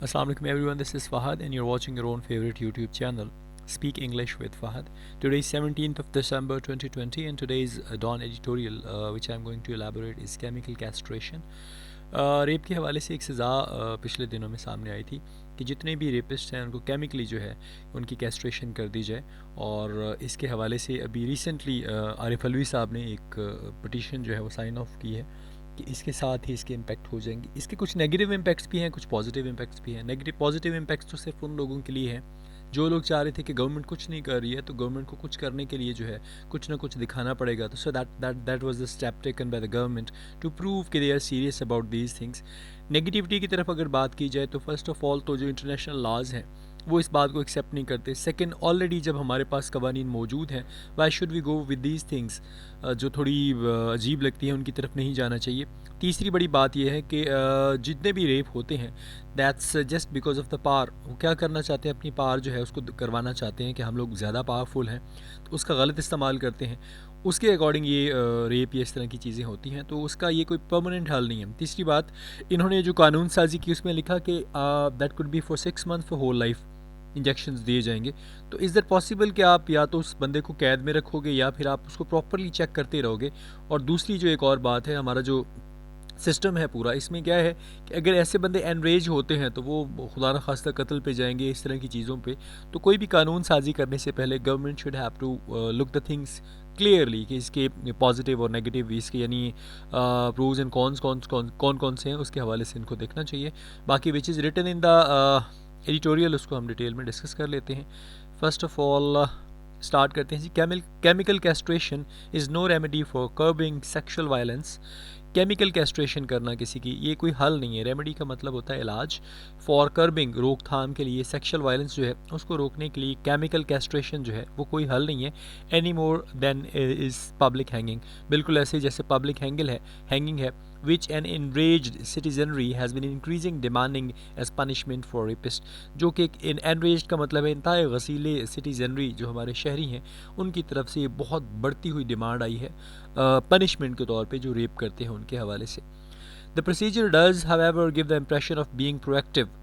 Assalamu alaikum everyone, this is Fahad and you're watching your own favorite YouTube channel, Speak English with Fahad. Today is 17th of December 2020 and today's Dawn editorial which I'm going to elaborate is chemical castration. Rape के हवाले से एक सज़ा पिछले दिनों में सामने आई थी कि जितने भी रेपिस्ट हैं उनको केमिकली जो है उनकी कैस्ट्रेशन कर दी जाए और इसके हवाले से अभी रिसेंटली आरिफ अलवी साहब ने एक पटिशन जो है वो साइन ऑफ की है कि इसके साथ ही इसके इम्पैक्ट हो जाएंगे। इसके कुछ नेगेटिव इम्पैक्ट्स भी हैं, कुछ पॉजिटिव इम्पैक्ट्स भी हैं। नेगेटिव पॉजिटिव इम्पैक्ट्स तो सिर्फ उन लोगों के लिए हैं जो लोग चाह रहे थे कि गवर्नमेंट कुछ नहीं कर रही है, तो गवर्नमेंट को कुछ करने के लिए जो है कुछ ना कुछ दिखाना पड़ेगा। तो so that was the step taken by the government to prove कि they are serious about these things. Negativity की तरफ अगर बात की जाए तो फर्स्ट ऑफ ऑल तो जो इंटरनेशनल लॉज हैं वो इस बात को एक्सेप्ट नहीं करते। सेकंड, ऑलरेडी जब हमारे पास कवानीन मौजूद हैं, why should we go with these things, जो थोड़ी अजीब लगती हैं उनकी तरफ नहीं जाना चाहिए। तीसरी बड़ी बात यह है कि जितने भी रेप होते हैं that's just because of the power. वो क्या करना चाहते हैं, अपनी पावर जो है उसको करवाना चाहते हैं कि हम लोग ज़्यादा पावरफुल हैं, तो उसका गलत इस्तेमाल करते हैं। उसके अकॉर्डिंग ये रेप या इस तरह की चीज़ें होती हैं, तो उसका ये कोई परमानेंट हल नहीं है। तीसरी बात, इन्होंने जो कानून साजी की उसमें लिखा कि that could be for 6 month for whole life injections दिए जाएंगे। तो इज़ दैट पॉसिबल कि आप या तो उस बंदे को कैद में रखोगे या फिर आप उसको प्रॉपरली चेक करते रहोगे। और दूसरी जो एक और बात है, हमारा जो सिस्टम है पूरा, इसमें क्या है कि अगर ऐसे बंदे एनरेज होते हैं तो वो खुदा न खास्ता कत्ल पे जाएंगे, इस तरह की चीज़ों पे। तो कोई भी कानून साजी करने से पहले government should have to look the things clearly कि इसके पॉजिटिव और नेगेटिव इसके यानी प्रोज एंड कॉन्स कौन कौन से हैं, उसके हवाले से इनको देखना चाहिए। बाकी which is written in the editorial उसको हम डिटेल में डिस्कस कर लेते हैं। फर्स्ट ऑफ ऑल स्टार्ट करते हैं जी। Chemical castration is no remedy for curbing sexual violence. Chemical castration करना किसी की ये कोई हल नहीं है। रेमेडी का मतलब होता है इलाज, फॉर कर्बिंग रोकथाम के लिए, सेक्शुअल वायलेंस जो है उसको रोकने के लिए केमिकल कैस्ट्रेशन जो है वो कोई हल नहीं है। Any more than is public hanging, बिल्कुल ऐसे जैसे पब्लिक हैंगिंग है which an enraged citizenry has been increasing demanding as punishment for rapist। जो कि इन enraged का मतलब है इंतहाई गसीले citizenry जो हमारे शहरी हैं उनकी तरफ से ये बहुत बढ़ती हुई डिमांड आई है पनिशमेंट के तौर पे जो रेप करते हैं उनके हवाले से। The procedure does however give the impression of being proactive।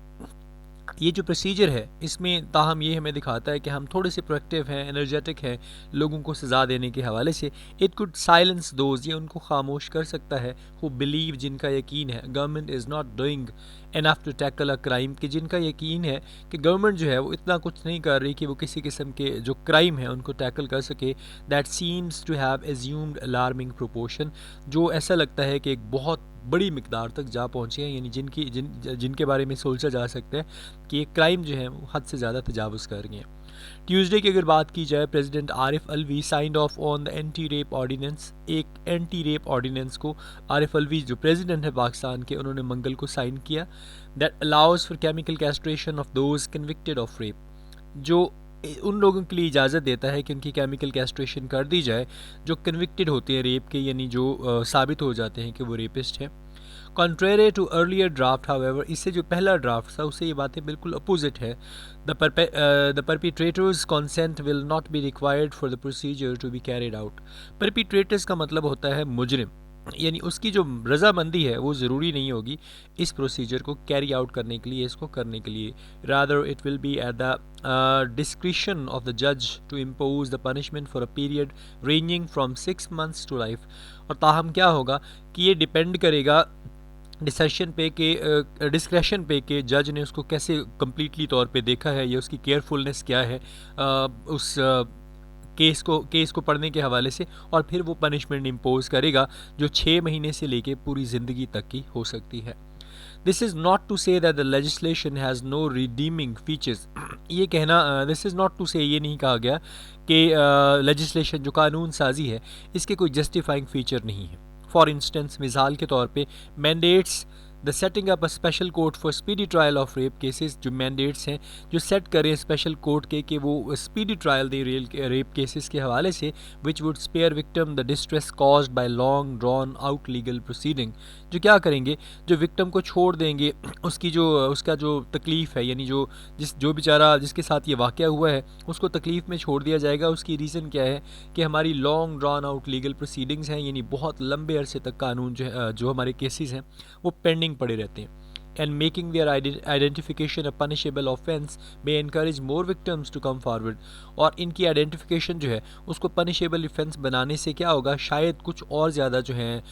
ये जो प्रोसीजर है इसमें ताहम ये हमें दिखाता है कि हम थोड़े से प्रोएक्टिव हैं, एनर्जेटिक हैं लोगों को सज़ा देने के हवाले से। इट कुड साइलेंस दोज, ये उनको खामोश कर सकता है, हु बिलीव, जिनका यकीन है government is not doing enough to tackle a crime, कि जिनका यकीन है कि गवर्नमेंट जो है वो इतना कुछ नहीं कर रही कि वो किसी किस्म के जो क्राइम है उनको टैकल कर सके। That seems to have assumed alarming proportion, जो ऐसा लगता है कि एक बहुत बड़ी मिकदार तक जा पहुँचे हैं, यानी जिनके बारे में सोचा जा सकता है कि ये क्राइम जो है वो हद से ज़्यादा तजावुज़ कर रही हैं। ट्यूसडे की अगर बात की जाए, president Arif Alvi signed off on the anti rape ordinance. एक एंटी रेप ऑर्डिनेंस को आरिफ अलवी जो प्रेसिडेंट है पाकिस्तान के, उन्होंने मंगल को साइन किया। That allows for chemical castration of those convicted of rape, जो उन लोगों के लिए इजाज़त देता है कि उनकी केमिकल कैस्ट्रेशन कर दी जाए जो कन्विक्टेड होते हैं रेप के, यानी जो साबित हो जाते हैं कि वो रेपिस्ट हैं। Contrary to earlier draft however, इससे जो पहला ड्राफ्ट था उससे ये बातें बिल्कुल अपोजिट है। The perpetrators consent will not be required for the procedure to be carried out. Perpetrators का मतलब होता है मुजरिम, यानी उसकी जो रजामंदी है वो ज़रूरी नहीं होगी इस प्रोसीजर को कैरी आउट करने के लिए, इसको करने के लिए। Rather it will be at the discretion of the जज to impose the punishment for a period ranging from 6 months to life. और ताहम क्या होगा कि ये डिपेंड करेगा डिसीशन पे के डिस्क्रेशन पे के जज ने उसको कैसे कम्प्लीटली तौर पे देखा है, या उसकी केयरफुलनेस क्या है उस केस को पढ़ने के हवाले से, और फिर वो पनिशमेंट इम्पोज करेगा जो 6 महीने से लेके पूरी ज़िंदगी तक की हो सकती है। This is not to say that the legislation has no redeeming features. ये कहना, दिस इज़ नॉट टू से, ये नहीं कहा गया कि लेजिस्लेशन जो कानून साजी है इसके कोई जस्टिफाइंग फीचर नहीं है। फॉर इंस्टेंस, मिसाल के तौर पे mandates the setting up a special court for speedy trial of rape cases, जो मैंडेट्स हैं जो सेट करें स्पेशल कोर्ट के कि वो स्पीडी ट्रायल दे रेप केसेस के हवाले से, which would spare victim the distress caused by long drawn out legal proceeding. जो क्या करेंगे, जो विक्टिम को छोड़ देंगे उसका जो तकलीफ़ है, यानी जो बेचारा जिसके साथ ये वाक़या हुआ है उसको तकलीफ़ में छोड़ दिया जाएगा। उसकी रीज़न क्या है कि हमारी long drawn out legal proceedings हैं, यानी बहुत लंबे अरसे तक कानून जो हमारे केसेस हैं वो पेंडिंग पड़े रहते हैं। and making their identification a punishable offense may encourage more victims to come forward. और इनकी आइडेंटिफिकेशन जो है उसको पनिशेबल ऑफेंस बनाने से क्या होगा, शायद कुछ और ज़्यादा जो हैं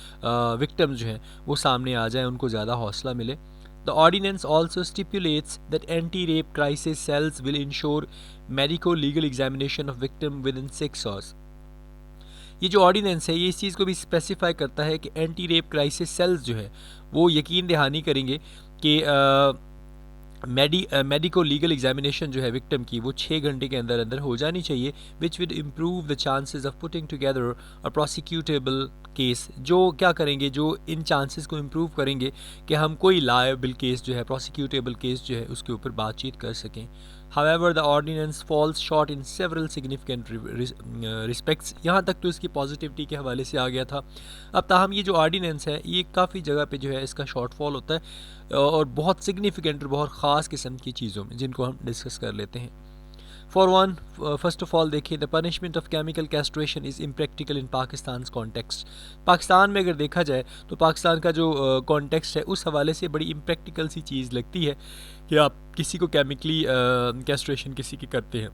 विक्टिम्स जो हैं वो सामने आ जाएं, उनको ज़्यादा हौसला मिले. The ordinance also stipulates that anti-rape crisis cells will ensure medico-legal examination of victim within 6 hours. ये जो ऑर्डिनेंस है ये इस चीज़ को भी स्पेसिफाई करता है कि एंटी रेप क्राइसिस सेल्स जो है वो यकीन दहानी करेंगे कि मेडिको लीगल एग्जामिनेशन जो है विक्टिम की वो 6 घंटे के अंदर अंदर हो जानी चाहिए, which will improve the chances of putting together a prosecutable case. जो क्या करेंगे, जो इन चांसेस को इम्प्रूव करेंगे कि हम कोई लायबल केस जो है, प्रोसिक्यूटेबल केस जो है उसके ऊपर बातचीत कर सकें. However, the ordinance falls short in several significant respects. यहाँ तक तो इसकी पॉजिटिविटी के हवाले से आ गया था. अब ताहम ये जो ऑर्डिनेंस है ये काफ़ी जगह पे जो है इसका शॉर्टफॉल होता है और बहुत सिग्निफिकेंट और बहुत ख़ास किस्म की चीज़ों में, जिनको हम डिस्कस कर लेते हैं. For one, first of all देखिए, the punishment of chemical castration is impractical in Pakistan context. Pakistan में अगर देखा जाए तो पाकिस्तान का जो कॉन्टेक्स्ट है उस हवाले से बड़ी इम्प्रैक्टिकल सी चीज़ लगती है कि आप किसी को केमिकली कैस्ट्रेशन किसी की करते हैं,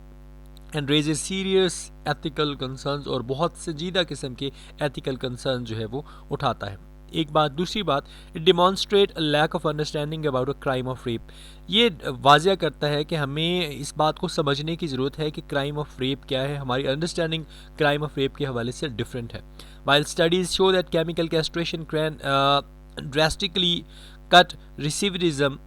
and raises serious ethical concerns, और बहुत संजीदा किस्म के एथिकल कंसर्न जो है वो उठाता है. एक बात. दूसरी बात, it demonstrate a lack of understanding about a crime of rape. ये वाजिया करता है कि हमें इस बात को समझने की ज़रूरत है कि क्राइम ऑफ रेप क्या है. हमारी अंडरस्टैंडिंग क्राइम ऑफ रेप के हवाले से डिफरेंट है. While studies show that chemical castration can drastically cut recidivism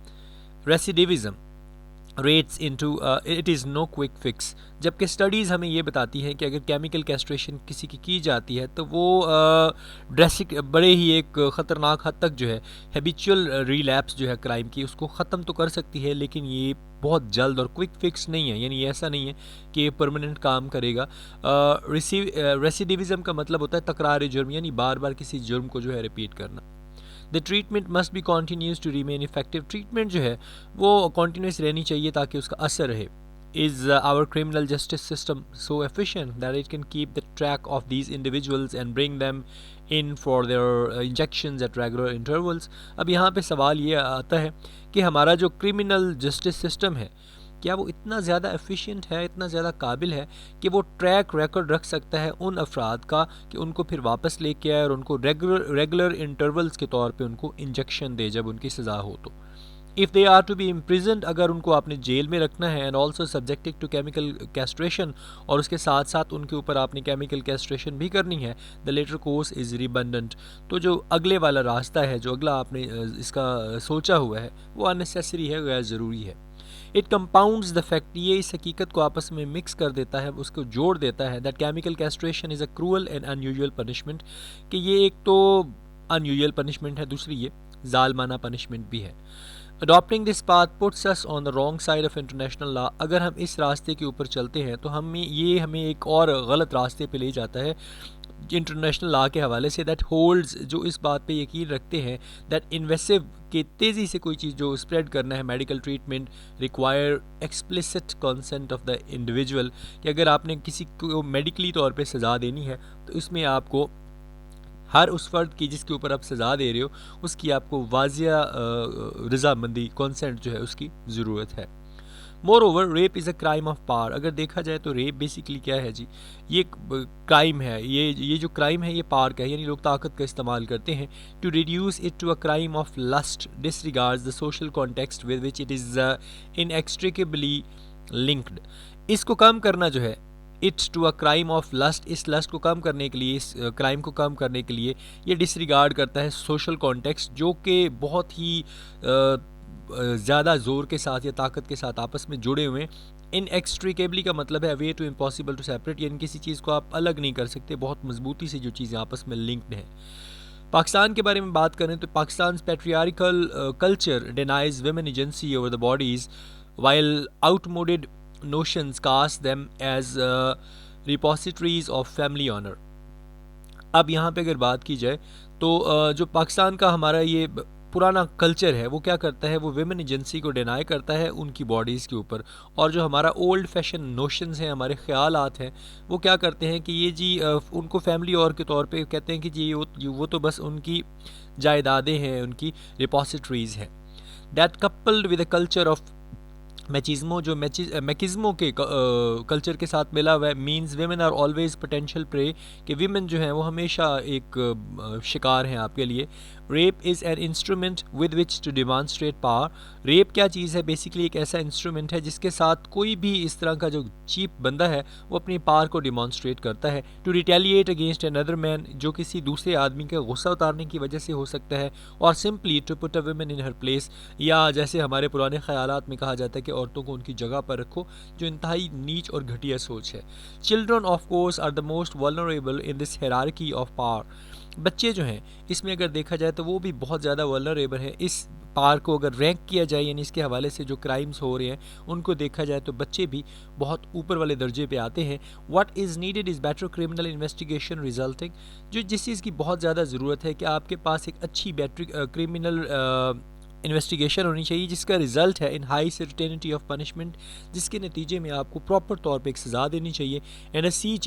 rates into it is no quick fix. जबकि स्टडीज़ हमें ये बताती हैं कि अगर केमिकल कैस्ट्रेशन किसी की जाती है तो वो ड्रेसिक बड़े ही एक ख़तरनाक हद तक जो है हैबिचुअल रिलैप्स जो है क्राइम की उसको ख़त्म तो कर सकती है, लेकिन ये बहुत जल्द और क्विक फिक्स नहीं है. यानी ऐसा नहीं है कि ये परमानेंट काम करेगा. रेसिडिविज़म का मतलब होता है तकरार जुर्म, यानी बार बार किसी जुर्म को जो है रिपीट करना. The treatment must be continuous to remain effective. Treatment जो है वो कॉन्टीन्यूस रहनी चाहिए ताकि उसका असर रहे. Is our criminal justice system so efficient that it can keep the track of these individuals and bring them in for their injections at regular intervals. अब यहाँ पे सवाल ये आता है कि हमारा जो क्रिमिनल जस्टिस सिस्टम है क्या वो इतना ज़्यादा एफिशिएंट है, इतना ज़्यादा काबिल है कि वो ट्रैक रिकॉर्ड रख सकता है उन अफराद का कि उनको फिर वापस लेके आए और उनको रेगुलर इंटरवल्स के तौर पे उनको इंजेक्शन दे जब उनकी सज़ा हो. तो if they are to be imprisoned, अगर उनको आपने जेल में रखना है, and also subjected to chemical castration, और उसके साथ साथ उनके ऊपर आपने केमिकल कैस्ट्रेशन भी करनी है, द लेटर कोर्स इज़ रिबंडेंट. तो जो अगले वाला रास्ता है, जो अगला आपने इसका सोचा हुआ है, वो अननेसेसरी है, गैर ज़रूरी है. इट कंपाउंड्स द फैक्ट, ये इस हकीकत को आपस में मिक्स कर देता है, उसको जोड़ देता है, that chemical castration is a cruel and unusual punishment, कि ये एक तो अनयूजुअल पनिशमेंट है, दूसरी ये जालमाना पनिशमेंट भी है. Adopting this path puts us on the wrong side of international law. अगर हम इस रास्ते के ऊपर चलते हैं तो हमें एक और गलत रास्ते पे ले जाता है इंटरनेशनल लॉ के हवाले से, दैट होल्ड्स, जो इस बात पे यकीन रखते हैं दैट इन्वेसिव, कि तेज़ी से कोई चीज़ जो स्प्रेड करना है, medical treatment require explicit consent of the individual, कि अगर आपने किसी को मेडिकली तौर पे सज़ा देनी है तो इसमें आपको हर उस फर्द की जिसके ऊपर आप सज़ा दे रहे हो उसकी आपको वाजिया रजामंदी, कंसेंट जो है उसकी ज़रूरत है. More over, rape is a crime of power. अगर देखा जाए तो रेप बेसिकली क्या है जी, ये क्राइम है. ये जो क्राइम है ये पावर का है, यानी लोग ताकत का इस्तेमाल करते हैं. To reduce it to a crime of lust disregards the social context with which it is inextricably linked. इसको कम करना जो है, it's to a crime of lust, इस लस्ट को कम करने के लिए, इस क्राइम को कम करने के लिए ये डिसरिगार्ड करता है सोशल कॉन्टेक्स्ट, जो कि बहुत ही ज़्यादा ज़ोर के साथ या ताकत के साथ आपस में जुड़े हुए. इनएक्सट्रिकेबली का मतलब है way too impossible to separate, यानी किसी चीज़ को आप अलग नहीं कर सकते, बहुत मजबूती से जो चीज़ें आपस में लिंक्ड हैं. पाकिस्तान के बारे में बात करें तो Pakistan patriarchal culture denies women agency over the bodies while outmoded notions cast them as repositories of family honor. अब यहाँ पे अगर बात की जाए तो जो पाकिस्तान का हमारा ये पुराना कल्चर है वो क्या करता है, वो विमेन एजेंसी को डिनाई करता है उनकी बॉडीज़ के ऊपर, और जो हमारा ओल्ड फैशन नोशंस हैं, हमारे ख्यालात हैं, वो क्या करते हैं कि ये जी उनको फैमिली और के तौर पे कहते हैं कि जी वो तो बस उनकी जायदादें हैं, उनकी रिपोसिटरीज़ हैं. That coupled with the culture of machismo, जो मैकिज्मो के कल्चर के साथ मिला हुआ है, means women are always potential prey, कि वीमेन जो हैं वो हमेशा एक शिकार हैं आपके लिए। Rape is an instrument with which to demonstrate power. Rape क्या चीज़ है? बेसिकली एक ऐसा इंस्ट्रूमेंट है जिसके साथ कोई भी इस तरह का जो चीप बंदा है वो अपनी पावर को डिमॉन्स्ट्रेट करता है। To retaliate against another man, जो किसी दूसरे आदमी का गुस्सा उतारने की वजह से हो सकता है, और simply to put a woman in her place, या जैसे हमारे पुराने ख्यालात में कहा जाता है कि औरतों को उनकी जगह पर रखो, जो इंतहाई नीच और घटिया सोच है। Children of course are the most vulnerable in this hierarchy of power. बच्चे जो हैं इसमें अगर देखा जाए तो वो भी बहुत ज़्यादा वल्नरेबल है। इस पार को अगर रैंक किया जाए, यानी इसके हवाले से जो क्राइम्स हो रहे हैं उनको देखा जाए, तो बच्चे भी बहुत ऊपर वाले दर्जे पे आते हैं। What is needed is better criminal investigation resulting, जो जिस चीज़ की बहुत ज़्यादा ज़रूरत है कि आपके पास एक अच्छी क्रिमिनल इन्वेस्टिगेशन होनी चाहिए जिसका रिजल्ट है इन हाई सर्टेनिटी ऑफ पनिशमेंट, जिसके नतीजे में आपको प्रॉपर तौर पे एक सज़ा देनी चाहिए। एंड अ सी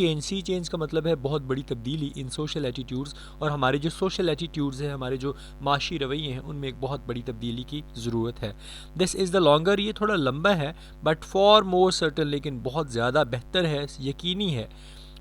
चेंज का मतलब है बहुत बड़ी तब्दीली इन सोशल एटीट्यूड्स, और हमारे जो सोशल एटीट्यूड्स हैं, हमारे जो माशी रवैये हैं, उनमें एक बहुत बड़ी तब्दीली की ज़रूरत है। दिस इज़ द लॉन्गर, ये थोड़ा लंबा है बट फॉर मोर सर्टन, लेकिन बहुत ज़्यादा बेहतर है, यकीनी है।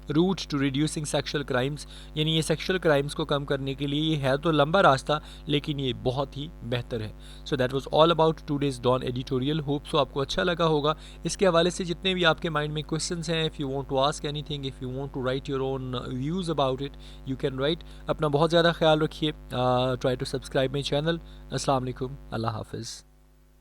Route to reducing sexual crimes, यानी ये सेक्शुअल क्राइम्स को कम करने के लिए ये है तो लंबा रास्ता, लेकिन ये बहुत ही बेहतर है। So that was all about today's Dawn editorial. Hope so आपको अच्छा लगा होगा। इसके हवाले से जितने भी आपके माइंड में क्वेश्चंस हैं, if you want to ask anything, if you want to write your own views about it, you can write. अपना बहुत ज़्यादा ख्याल रखिए। Try to subscribe my channel. अस्सलाम वालेकुम, अल्लाह हाफिज़।